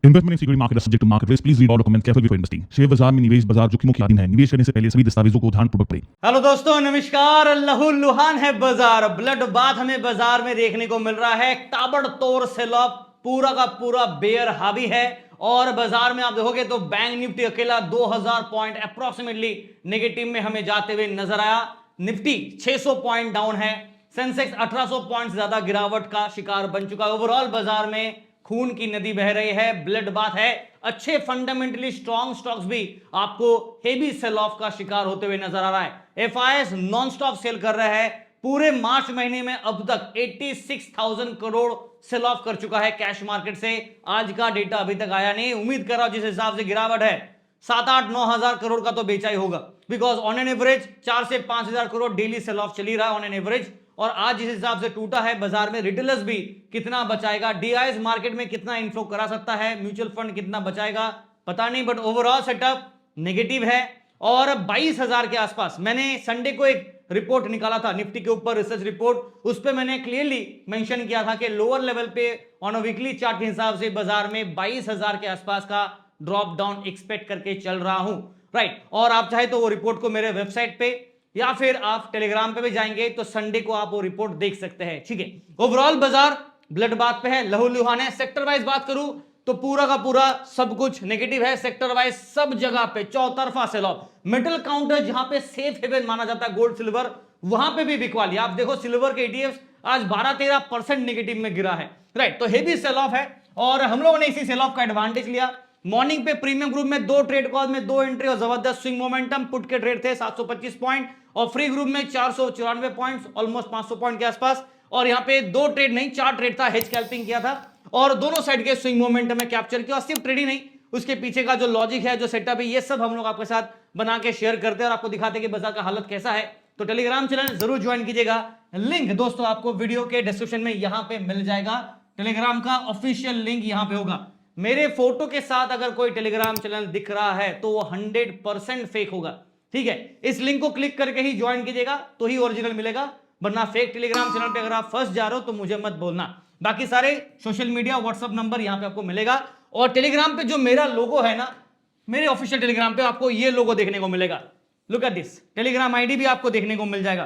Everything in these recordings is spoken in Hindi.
Investment in security market is subject to market risk. Please read all documents carefully before investing. Share बाजार में निवेश बाजार जोखिमों की अधीन है। निवेश करने से पहले सभी दस्तावेजों को ध्यानपूर्वक पढ़ें। हेलो दोस्तों, नमस्कार। लहूलुहान है बाजार। ब्लड बाथ हमें बाजार में देखने को मिल रहा है। ताबड़तोड़ सेल ऑफ, पूरा का पूरा बेयर हावी है। और बाजार में आप देखोगे तो बैंक निफ्टी अकेला 2000 पॉइंट अप्रोक्सीमेटली नेगेटिव में हमें जाते हुए नजर आया। निफ्टी 600 पॉइंट डाउन है। सेंसेक्स 1800 पॉइंट ज्यादा गिरावट का शिकार बन चुका है। ओवरऑल बाजार में खून की नदी बह रही है, ब्लड बाथ है। अच्छे फंडामेंटली स्ट्रॉन्ग स्टॉक्स भी आपको हेवी सेल ऑफ का शिकार होते हुए नजर आ रहा है। एफआईएस नॉन स्टॉप सेल कर रहा है। पूरे मार्च महीने में अब तक 86,000 करोड़ सेल ऑफ कर चुका है कैश मार्केट से। आज का डेटा अभी तक आया नहीं। उम्मीद कर रहा हूं जिस हिसाब से गिरावट है 7-8-9 करोड़ का तो बेचा ही होगा, बिकॉज ऑन एन एवरेज 4 से 5,000 करोड़ डेली सेल ऑफ चली रहा है ऑन एन एवरेज। और आज जिस हिसाब से टूटा है बाजार में, रिटेलर्स भी कितना बचाएगा, डीआईएस मार्केट में कितना इन्फ्लो करा सकता है, म्यूचुअल फंड कितना बचाएगा पता नहीं, बट ओवरऑल सेटअप नेगेटिव है। और 22,000 के आसपास मैंने संडे को एक रिपोर्ट निकाला था निफ्टी के ऊपर, रिसर्च रिपोर्ट। उस पर मैंने क्लियरली मेंशन किया था कि लोअर लेवल पे ऑन अ वीकली चार्ट के हिसाब से बाजार में 22,000 के आसपास का ड्रॉप डाउन एक्सपेक्ट करके चल रहा हूं, राइट। और आप चाहे तो वो रिपोर्ट को मेरे वेबसाइट पे या फिर आप टेलीग्राम पे भी जाएंगे तो संडे को आप वो रिपोर्ट देख सकते हैं, ठीक है। ओवरऑल बाजार ब्लड बात पे है, लहूलुहान है। सेक्टर वाइज बात करूं तो पूरा का पूरा सब कुछ नेगेटिव है। सेक्टर वाइज सब जगह पे चौतरफा सेल ऑफ। मेटल काउंटर जहां पे सेफ हेवन माना जाता है गोल्ड सिल्वर, वहां पे भी बिकवाली। आप देखो सिल्वर के ईटीएफ आज 12-13% नेगेटिव में गिरा है, राइट। तो हेवी सेल ऑफ है और हम लोगों ने इसी सेल ऑफ का एडवांटेज लिया। मॉर्निंग पे प्रीमियम ग्रुप में 2 ट्रेड कॉल में 2 एंट्री और जबरदस्त स्विंग मोमेंटम। पुट के ट्रेड थे 725 पॉइंट और फ्री ग्रुप में 494 पॉइंट्स, ऑलमोस्ट 500 पॉइंट के आसपास। और यहां पे 2 ट्रेड नहीं 4 ट्रेड था, हेज स्कैल्पिंग किया था और दोनों साइड के स्विंग मोमेंटम में कैप्चर किया। और सिर्फ ट्रेड ही नहीं, उसके पीछे का जो लॉजिक है, जो सेटअप है, ये सब हम लोग आपके साथ बना के शेयर करते हैं और आपको दिखाते हैं कि बाजार का हालत कैसा है। तो टेलीग्राम चैनल जरूर ज्वाइन कीजिएगा। लिंक दोस्तों आपको वीडियो के डिस्क्रिप्शन में यहां पे मिल जाएगा। टेलीग्राम का ऑफिशियल लिंक यहां पे होगा। मेरे फोटो के साथ अगर कोई टेलीग्राम चैनल दिख रहा है तो वो 100% फेक होगा, ठीक है। इस लिंक को क्लिक करके ही ज्वाइन कीजिएगा तो ही ओरिजिनल मिलेगा, वरना फेक टेलीग्राम चैनल पे अगर आप फंस जा रहे हो तो मुझे मत बोलना। बाकी सारे सोशल मीडिया व्हाट्सएप नंबर यहां पे आपको मिलेगा। और टेलीग्राम पे जो मेरा लोगो है ना, मेरे ऑफिशियल टेलीग्राम पे आपको ये लोगो देखने को मिलेगा। Look at this, Telegram ID भी आपको देखने को मिल जाएगा।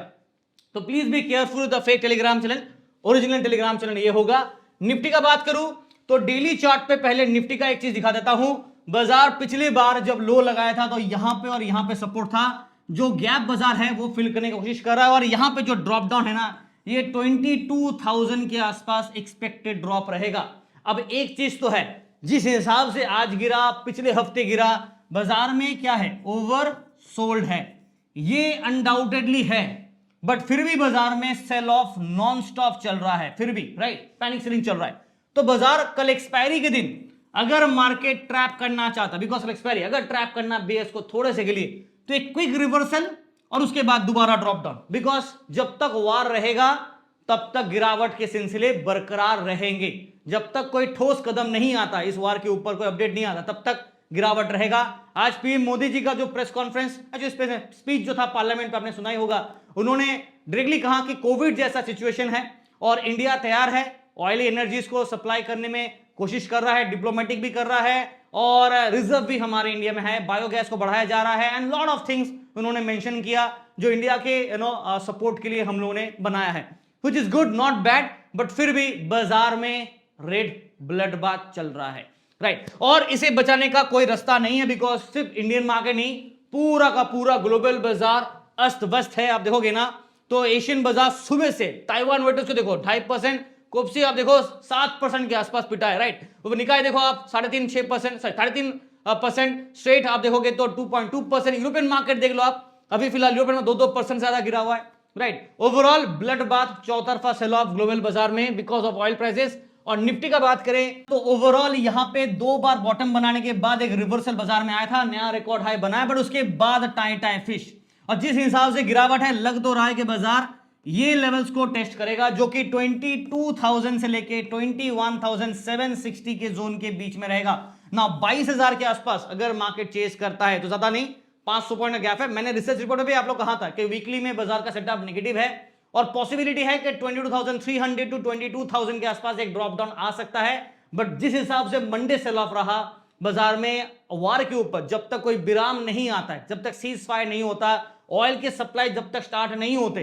तो please be careful the fake Telegram channel. Original Telegram channel ये होगा। निफ्टी का बात करूं तो डेली चार्ट पे पहले निफ्टी का एक चीज दिखा देता हूं। बाजार पिछली बार जब लो लगाया था तो यहां पे और यहां पे सपोर्ट था। जो गैप बाजार है वो फिल करने की कोशिश कर रहा है और यहां पे जो ड्रॉप डाउन है ना, ये 22,000 के आसपास एक्सपेक्टेड ड्रॉप रहेगा। अब एक चीज तो है, जिस हिसाब से आज गिरा, पिछले हफ्ते गिरा, बाजार में क्या है, ओवर सोल्ड है, ये अनडाउटेडली है। बट फिर भी बाजार में सेल ऑफ नॉन स्टॉप चल रहा है, फिर भी, राइट, पैनिक सेलिंग चल रहा है। तो बाजार कल एक्सपायरी के दिन अगर मार्केट ट्रैप करना चाहता, बिकॉज कल एक्सपायरी, अगर ट्रैप करना बेस को थोड़े से के लिए, तो एक क्विक रिवर्सल और उसके बाद दोबारा ड्रॉप डाउन। बिकॉज जब तक वार रहेगा तब तक गिरावट के सिलसिले बरकरार रहेंगे। जब तक कोई ठोस कदम नहीं आता, इस वार के ऊपर कोई अपडेट नहीं आता, तब तक गिरावट रहेगा। आज पीएम मोदी जी का जो प्रेस कॉन्फ्रेंस, जो स्पीच जो था पार्लियामेंट पे, आपने सुना ही होगा। उन्होंने डायरेक्टली कहा कि कोविड जैसा सिचुएशन है और इंडिया तैयार है, ऑयली एनर्जीज को सप्लाई करने में कोशिश कर रहा है, डिप्लोमेटिक भी कर रहा है और रिजर्व भी हमारे इंडिया में है, बायोगैस को बढ़ाया जा रहा है एंड लॉट ऑफ थिंग्स उन्होंने मेंशन किया जो इंडिया के सपोर्ट के लिए हम लोगों ने बनाया है, which is good, not bad. But फिर भी बाजार में रेड ब्लड बाथ चल रहा है, राइट। और इसे बचाने का कोई रास्ता नहीं है, बिकॉज सिर्फ इंडियन मार्केट नहीं, पूरा का पूरा ग्लोबल बाजार अस्त व्यस्त है। आप देखोगे ना तो एशियन बाजार सुबह से, ताइवान वेटर्स को देखो 2.5%, कोप्सी आप देखो 7% के आसपास पिटा है, राइट। निकाय देखो आप 3.5% स्ट्रेट आप देखोगे तो 2.2%। यूरोपियन मार्केट देख लो आप, अभी फिलहाल यूरोपियन में 2% ज्यादा गिरा हुआ है, राइट। ओवरऑल ब्लड बाथ, चौतरफा सेल ऑफ ग्लोबल बाजार में बिकॉज ऑफ ऑयल प्राइसेस। और निफ्टी का बात करें तो ओवरऑल यहां पे 2 बार बॉटम बनाने के बाद एक रिवर्सल बाजार में आया था, नया रिकॉर्ड हाई बनाया, बट उसके बाद टाई टाई फिश। और जिस हिसाब से गिरावट है, लग तो रहा है कि बाजार ये लेवल्स को टेस्ट करेगा, जो कि 22,000 से लेके 21,760 के जोन के बीच में रहेगा ना। 22,000 के आसपास अगर मार्केट चेस करता है तो ज्यादा नहीं, 500 पॉइंट का गैप है। मैंने रिसर्च रिपोर्ट में भी आप लोग कहा था कि वीकली में बाजार का सेटअप नेगेटिव है और पॉसिबिलिटी है कि 22,300 टू 22,000 के आसपास एक ड्रॉप डाउन आ सकता है। बट जिस हिसाब से मंडे सेल ऑफ रहा बाजार में वार के ऊपर, जब तक कोई विराम नहीं आता है, जब तक सीज फायर नहीं होता, ऑयल के सप्लाई जब तक स्टार्ट नहीं होते,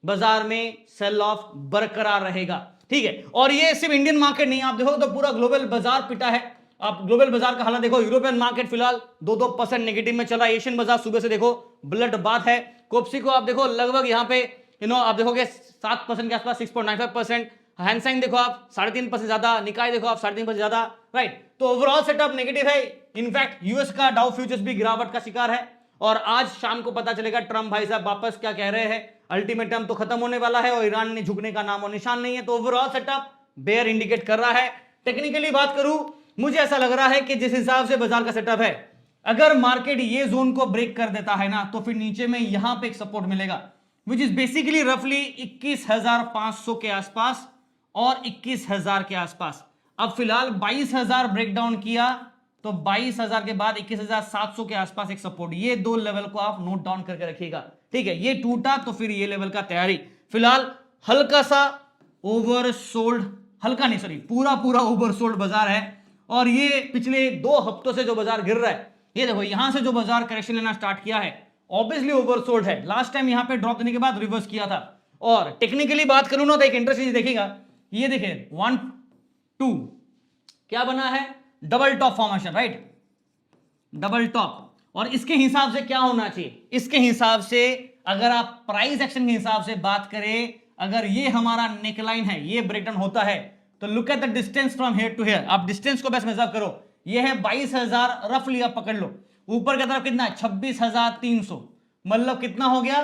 बाजार में सेल ऑफ बरकरार रहेगा। ठीक है, और ये सिर्फ इंडियन मार्केट नहीं, आप देखो तो पूरा ग्लोबल बाजार पिटा है। आप ग्लोबल बाजार का हालत देखो, यूरोपियन मार्केट फिलहाल 2% नेगेटिव में चला, एशियन बाजार सुबह से देखो ब्लड बात है। कोप्सी को आप देखो लगभग यहां पे आप देखोगे 7% के आसपास, 6.95%। हैंडसाइन देखो आप 3.5% ज्यादा, निकाय देखो आप 3.5% ज्यादा, राइट। तो ओवरऑल सेटअप नेगेटिव है। इनफैक्ट यूएस का डाउ फ्यूचर्स भी गिरावट का शिकार है, और आज शाम को पता चलेगा ट्रम्प भाई साहब वापस क्या कह रहे हैं। अल्टीमेटम तो खत्म होने वाला है और ईरान ने झुकने का नाम और निशान नहीं है। तो ओवरऑल सेटअप बेयर इंडिकेट कर रहा है। टेक्निकली बात करूं, मुझे ऐसा लग रहा है कि जिस हिसाब से बाजार का सेटअप है, अगर मार्केट ये जोन को ब्रेक कर देता है ना, तो फिर नीचे में यहां पे एक सपोर्ट मिलेगा, विच इज बेसिकली रफली 21,500 के आसपास और 21,000 के आसपास। अब फिलहाल 22,000 ब्रेकडाउन किया, तो 22,000 के बाद 21,700 के आसपास एक सपोर्ट, ये दो लेवल को आप नोट डाउन करके रखिएगा। ठीक है, ये टूटा तो फिर ये लेवल का तैयारी। फिलहाल हल्का सा ओवरसोल्ड, हल्का नहीं सॉरी पूरा ओवरसोल्ड बाजार है। और ये पिछले 2 हफ्तों से जो बाजार गिर रहा है, ये देखो यहां से जो बाजार करेक्शन लेना स्टार्ट किया है, ऑब्वियसली ओवरसोल्ड है। लास्ट टाइम यहां पे ड्रॉप देने के बाद रिवर्स किया था। और टेक्निकली बात करूं ना, तो एक इंटरेस्टिंग देखिएगा, ये देखिए 1 2 क्या बना है, double top formation, right, double top. और इसके हिसाब से क्या होना चाहिए, इसके हिसाब से अगर आप प्राइस एक्शन के हिसाब से बात करें, अगर ये हमारा नेकलाइन है, ये ब्रेकडाउन होता है, तो look at the distance from here to here. आप डिस्टेंस को बस मेजर करो, ये है 22,000 रफली, आप पकड़ लो। ऊपर की तरफ कितना है, 26,300, मतलब कितना हो गया,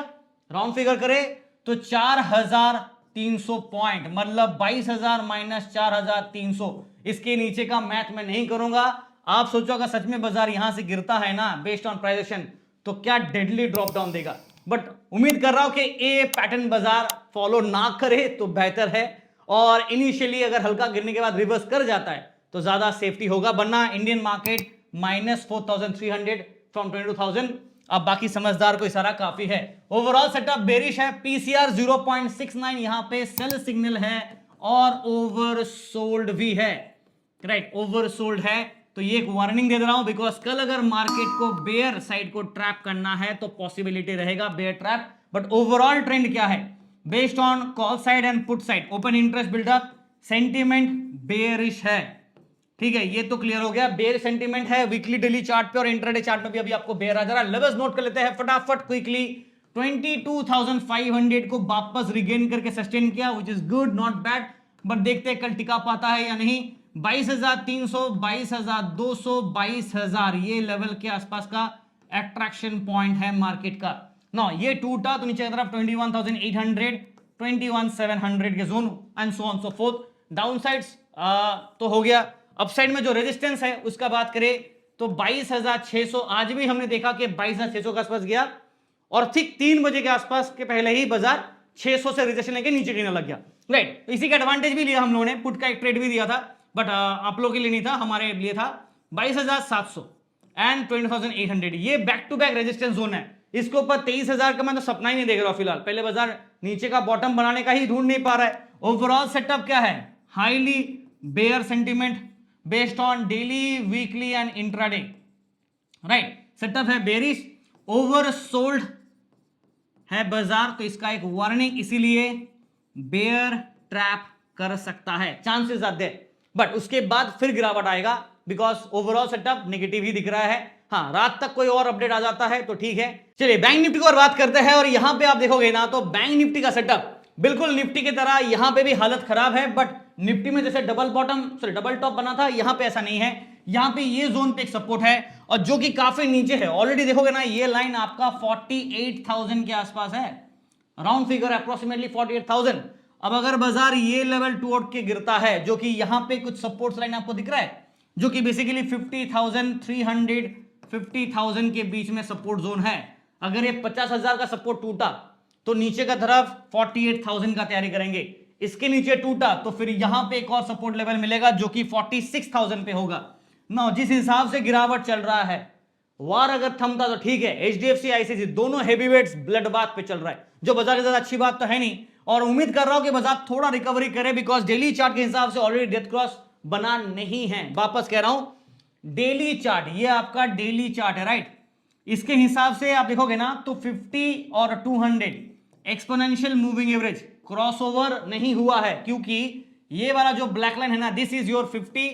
राउंड फिगर करे तो 4,300 पॉइंट, मतलब 22,000 माइनस 4,300। इसके नीचे का मैथ मैं नहीं करूंगा। आप सोचो अगर सच में बाजार यहां से गिरता है ना, बेस्ड ऑन प्राइस एक्शन, तो क्या डेडली ड्रॉप डाउन देगा। बट उम्मीद कर रहा हूं कि ए पैटर्न बाजार फॉलो ना करे तो बेहतर है, और इनिशियली अगर हल्का गिरने के बाद रिवर्स कर जाता है तो ज्यादा सेफ्टी होगा, वरना इंडियन मार्केट -4,300 फ्रॉम 22,000। अब बाकी समझदार को इशारा काफी है। ओवरऑल सेटअप बेरिश है। पीसीआर 0.69 यहां पे सेल सिग्नल है, और ओवरसोल्ड भी है, राइट, ओवरसोल्ड है। तो ये एक वार्निंग दे रहा हूं, बिकॉज कल अगर मार्केट को बेयर साइड को ट्रैप करना है तो पॉसिबिलिटी रहेगा bear trap. But overall trend क्या है, based on call side and put side, open interest buildup, sentiment bearish है। ठीक है, ये तो क्लियर हो गया, बेयर सेंटीमेंट है वीकली डेली चार्ट पे, और इंट्राडे चार्ट में भी अभी आपको बेयर आ जा रहा है। लेवल्स नोट कर लेते हैं फटाफट क्विकली। 22,500 को वापस रिगेन करके सस्टेन किया, which is good, not bad. But देखते हैं कल टिका पाता है या नहीं। 22,300, 22,200, 22,000 ये लेवल के आसपास का अट्रैक्शन पॉइंट है मार्केट का। ना ये टूटा तो नीचे की तरफ 21,800, 21,700 के zone, and so on so fourth. Down sides तो हो गया। अपसाइड में जो रेजिस्टेंस है उसका बात करें तो 22,600, आज भी हमने देखा कि 22,600 के आसपास गया, और ठीक 3 बजे के आसपास के पहले ही बाजार 600 से रेजिस्टेंस लेके नीचे गिरने लग गया, राइट। तो इसी का एडवांटेज भी लिया हम लोगों ने, पुट का एक ट्रेड भी दिया था, बट आप लोगों के लिए नहीं था, हमारे लिए था। 22,700 एंड 20,800 ये back to back resistance zone है। इसके ऊपर 23,000 का मैं तो सपना ही नहीं देख रहा हूं फिलहाल। पहले बाजार नीचे का बॉटम बनाने का ही ढूंढ नहीं पा रहा है। ओवरऑल सेटअप क्या है, highly bear sentiment based on daily, weekly and intraday, right. Setup है बेरिश, ओवरसोल्ड है बाजार, तो इसका एक वार्निंग, इसीलिए बेयर ट्रैप कर सकता है, चांसेस ज्यादा है। बट उसके बाद फिर गिरावट आएगा, बिकॉज ओवरऑल सेटअप नेगेटिव ही दिख रहा है। हाँ, रात तक कोई और अपडेट आ जाता है तो ठीक है। चलिए बैंक निफ्टी की और बात करते हैं, और यहां पे आप देखोगे ना तो बैंक निफ्टी का सेटअप बिल्कुल निफ्टी की तरह यहां पे भी हालत खराब है। बट निफ्टी में जैसे डबल टॉप बना था, यहां पे ऐसा नहीं है। यहां पे ये जोन पे एक सपोर्ट है, और जो कि काफी नीचे है। ऑलरेडी देखोगे ना, ये लाइन आपका 48,000 के आसपास है, राउंड फिगर अप्रोक्सीमेटली 48,000। अब अगर बाजार ये लेवल टूट के गिरता है, जो कि यहां पे कुछ सपोर्ट लाइन आपको दिख रहा है, जो कि बेसिकली 50,300 50,000 के बीच में सपोर्ट जोन है। अगर ये 50,000 का सपोर्ट टूटा तो नीचे का तरफ 48,000 का तैयारी करेंगे। इसके नीचे टूटा तो फिर यहां पे एक और सपोर्ट लेवल मिलेगा, जो कि 46,000 पे होगा ना। जिस हिसाब से गिरावट चल रहा है, वार अगर थमता तो ठीक है, एचडीएफसी आईसीसी दोनों हेवीवेट्स ब्लड बाथ पे चल रहा है, जो बाजार की ज्यादा अच्छी बात तो है नहीं। और उम्मीद कर रहा हूं कि बाजार थोड़ा रिकवरी करे, बिकॉज डेली चार्ट के हिसाब से ऑलरेडी डेथ क्रॉस बना नहीं है। वापस कह रहा हूं, डेली चार्ट, ये आपका डेली चार्ट है, राइट। इसके हिसाब से आप देखोगे ना तो 50 और 200 एक्सपोनेंशियल मूविंग एवरेज क्रॉसओवर नहीं हुआ है, क्योंकि ये वाला जो ब्लैक लाइन है ना, this is your 50,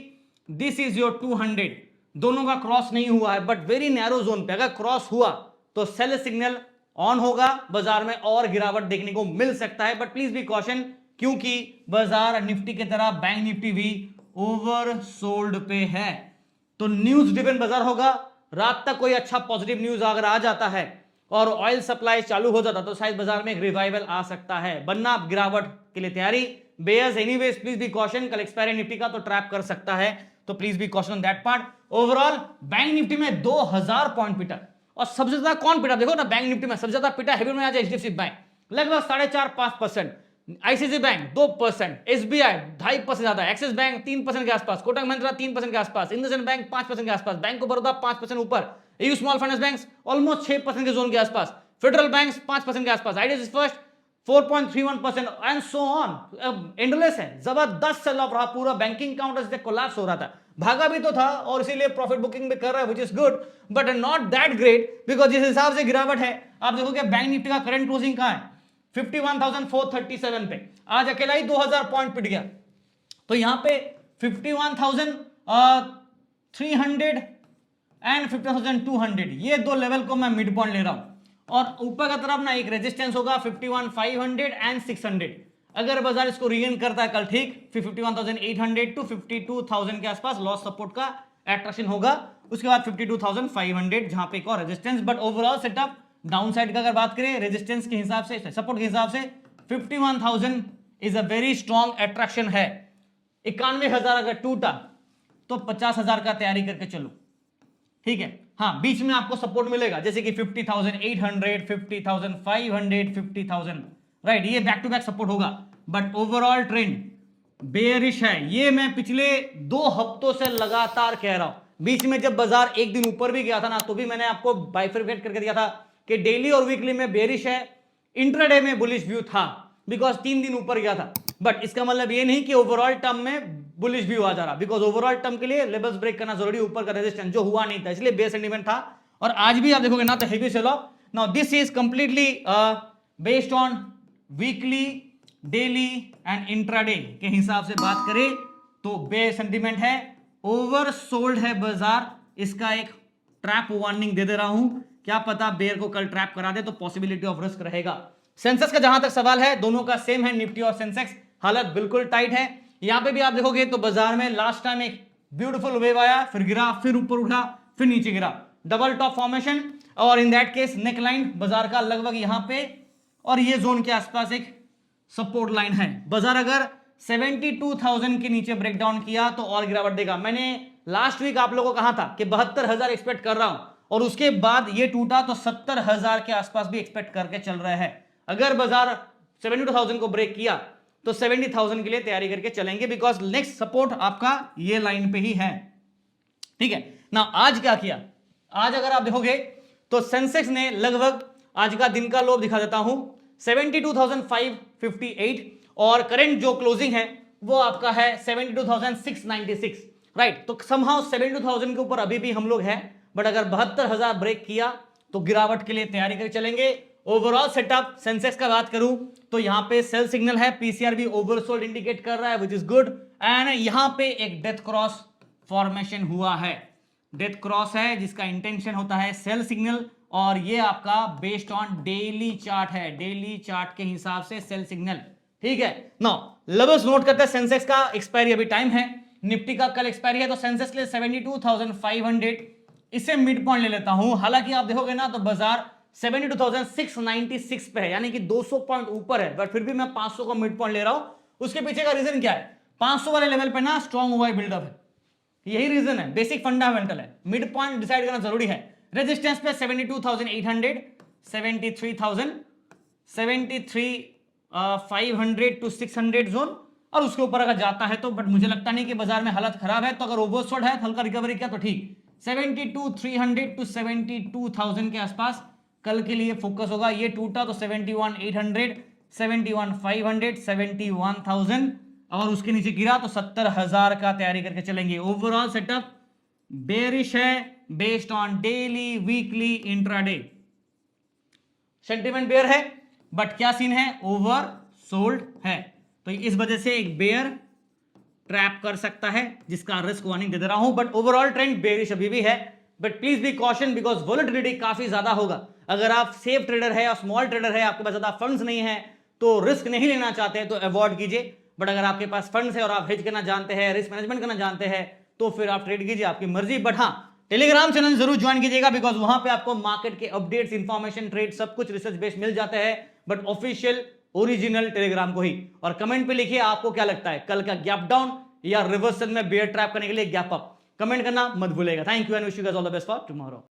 this is your 200, दोनों का क्रॉस नहीं हुआ है, बट वेरी नैरो जोन पे अगर क्रॉस हुआ तो सेल सिग्नल ऑन होगा, बाजार में और गिरावट देखने को मिल सकता है। बट प्लीज बी कॉशन, क्योंकि बाजार निफ्टी की तरह बैंक निफ्टी भी ओवर सोल्ड पे है, तो न्यूज ड्रिवन बाजार होगा। रात तक कोई अच्छा पॉजिटिव न्यूज अगर आ जाता है और ऑयल सप्लाई चालू हो जाता तो शायद बाजार में एक रिवाइवल आ सकता है, वरना गिरावट के लिए तैयारी। Bears anyways please be caution, कल एक्सपायरी निफ्टी का तो ट्रैप कर सकता है, तो please be caution on that part. Overall bank Nifty में 2000 पॉइंट पिटा, और सबसे ज्यादा कौन पिटा देखो ना, बैंक निफ्टी में सबसे ज्यादा पिटा हैवी में आज एचडीएफसी बैंक लगभग 4.5-5%, आईसीआईसी बैंक 2%, एसबीआई 2.5% ज्यादा, एक्सिस बैंक 3% के आसपास, कोटक महिंद्रा 3% के आसपास, इंडसइंड बैंक 5% के आसपास, बैंक ऑफ बड़ौदा 5% ऊपर, AU small finance bank almost 6% के जोन के आसपास, फेडरल बैंक 5% के आसपास, IDFC first 4.31% and so on. Endless है, जबरदस्त सेल ऑफ रहा, पूरा बैंकिंग काउंटर से कोलैप्स हो रहा था, भागा भी तो था और इसीलिए प्रॉफिट बुकिंग भी कर रहा है, which is good but not that great, because जिस हिसाब से गिरावट है आप देखोगे बैंक निफ्टी का करंट क्लोजिंग कहां है, 51,437 पे, आज अकेला ही 2000 पॉइंट पिट गया, तो यहां पे 51,300 एंड 50,200 ये दो लेवल को मैं मिड पॉइंट ले रहा हूं, और ऊपर का तरफ ना एक रेजिस्टेंस होगा 51,500 एंड 600, अगर बाजार इसको रीगेन करता है कल ठीक, फिर 51,800 टू 52,000 के आसपास लॉस सपोर्ट का अट्रैक्शन होगा, उसके बाद 52,500 जहां पे एक और resistance, but overall setup down side का अगर बात करें रेजिस्टेंस के हिसाब से, सपोर्ट के हिसाब से 51,000 is a very strong attraction है। 91,000 अगर टूटा तो 50,000 का तैयारी करके चलो, ठीक है। हाँ, बीच में आपको सपोर्ट मिलेगा जैसे कि 50,800, 50,500, 50,000, राइट, ये बैक टू बैक सपोर्ट होगा, बट ओवरऑल ट्रेंड बेयरिश है, ये मैं पिछले 2 हफ्तों से लगातार कह रहा हूं। बीच में जब बाजार एक दिन ऊपर भी गया था ना, तो भी मैंने आपको बाइफरकेट करके दिया था कि डेली और वीकली में बेयरिश है, इंट्राडे में बुलिश व्यू था, बिकॉज 3 दिन ऊपर गया था, बट इसका मतलब ये नहीं कि ओवरऑल टर्म में बुलिश व्यू आ जा रहा, बिकॉज ओवरऑल टर्म के लिए लेवल्स ब्रेक करना जरूरी, ऊपर का रेजिस्टेंस जो हुआ नहीं था, इसलिए बेयर सेंटीमेंट था, और आज भी आप देखोगे ना तो heavy sell off. Now this is completely based on weekly, daily and intraday के हिसाब से बात करें तो बेयर सेंटीमेंट है, ओवर सोल्ड है बाजार, इसका एक ट्रैप वार्निंग दे रहा हूं, क्या पता बेयर को कल ट्रैप करा दे तो पॉसिबिलिटी ऑफ रिस्क रहेगा। सेंसेक्स का जहां तक सवाल है, दोनों का सेम है, निफ्टी और सेंसेक्स हालत बिल्कुल टाइट है। यहां पे भी आप देखोगे तो बाजार में लास्ट टाइम एक ब्यूटीफुल वेव आया, फिर गिरा, फिर ऊपर उठा, फिर नीचे गिरा, डबल टॉप फॉर्मेशन, और in that case neck line बाजार का लगभग यहां पे और ये जोन के आसपास एक सपोर्ट लाइन है। बाजार अगर 72,000 के नीचे ब्रेकडाउन किया तो और गिरावट देगा। मैंने लास्ट वीक आप लोगों को कहा था कि 72,000 एक्सपेक्ट कर रहा हूं, और उसके बाद ये टूटा तो 70,000 के आसपास भी एक्सपेक्ट करके चल रहा है। अगर बाजार 72,000 को ब्रेक किया तो 70,000 के लिए तैयारी करके चलेंगे, बिकॉज नेक्स्ट सपोर्ट आपका ये लाइन पे ही है, ठीक है ना। आज क्या किया, आज अगर आप देखोगे तो सेंसेक्स ने लगभग आज का दिन का लो दिखा देता हूं 72,558, और करंट जो क्लोजिंग है वो आपका है 72,696, राइट। तो समहाउ 72,000 के ऊपर अभी भी हम लोग हैं, बट अगर 72,000 ब्रेक किया तो गिरावट के लिए तैयारी करके चलेंगे। ओवरऑल सेटअप सेंसेक्स का बात करूं तो यहां पे सेल सिग्नल है, पीसीआर भी ओवरसोल्ड इंडिकेट कर रहा है, व्हिच इज गुड, एंड यहां पे एक डेथ क्रॉस फॉर्मेशन हुआ है, डेथ क्रॉस है जिसका इंटेंशन होता है सेल सिग्नल, और ये आपका बेस्ड ऑन डेली चार्ट है, डेली चार्ट के हिसाब से सेल सिग्नल, ठीक है। नाउ लेवल्स नोट करते हैं, सेंसेक्स का एक्सपायरी अभी टाइम है, निफ्टी का कल एक्सपायरी है, तो सेंसेक्स ले 72,500, इसे मिड पॉइंट ले लेता हूं। हालांकि आप देखोगे ना तो बाजार 72,696 पे है, यानी कि 200 पॉइंट ऊपर है, बट फिर भी मैं 500 को मिड पॉइंट ले रहा हूं। उसके पीछे का रीजन क्या है, 500 वाले लेवल पे ना स्ट्रॉन्ग ओवाई बिल्डअप है, यही रीजन है, बेसिक फंडामेंटल है, मिड पॉइंट डिसाइड करना जरूरी है। रेजिस्टेंस पे 72,800, 73,000, 73,500 टू 600 जोन, और उसके ऊपर अगर जाता है तो, बट मुझे लगता नहीं कि बाजार में हालत खराब है, तो अगर ओवरसोल्ड है हल्का रिकवरी किया तो ठीक, 72,300 टू 72,000 के आसपास कल के लिए फोकस होगा। ये टूटा तो 71,800, 71,500, 71,000, और उसके नीचे गिरा तो 70,000 का तैयारी करके चलेंगे। ओवरऑल सेटअप बेरिश है based on daily, weekly, intraday. Sentiment bear है, बट क्या सीन है, ओवर सोल्ड है, तो इस वजह से एक बेयर ट्रैप कर सकता है, जिसका रिस्क वार्निंग दे दे रहा हूं। बट ओवरऑल ट्रेंड बेरिश अभी भी है, but please be caution because volatility काफी ज्यादा होगा। अगर आप सेफ ट्रेडर है और स्मॉल ट्रेडर है, आपके पास ज्यादा फंड्स नहीं है, तो रिस्क नहीं लेना चाहते हैं तो अवॉइड कीजिए। बट अगर आपके पास फंड्स है और आप हेज करना जानते हैं, रिस्क मैनेजमेंट करना जानते हैं, तो फिर आप ट्रेड कीजिए, आपकी मर्जी। बट हाँ, टेलीग्राम चैनल जरूर ज्वाइन कीजिएगा बिकॉज वहां पे आपको मार्केट के अपडेट्स, इंफॉर्मेशन, ट्रेड सब कुछ रिसर्च बेस्ड मिल जाता है, बट ऑफिशियल ओरिजिनल टेलीग्राम को ही। और कमेंट पे लिखिए आपको क्या लगता है, कल का गैप डाउन या रिवर्सल में बेयर ट्रैप करने के लिए गैप अप, कमेंट करना मत भूलेगा। Thank you and wish you guys all the best for tomorrow.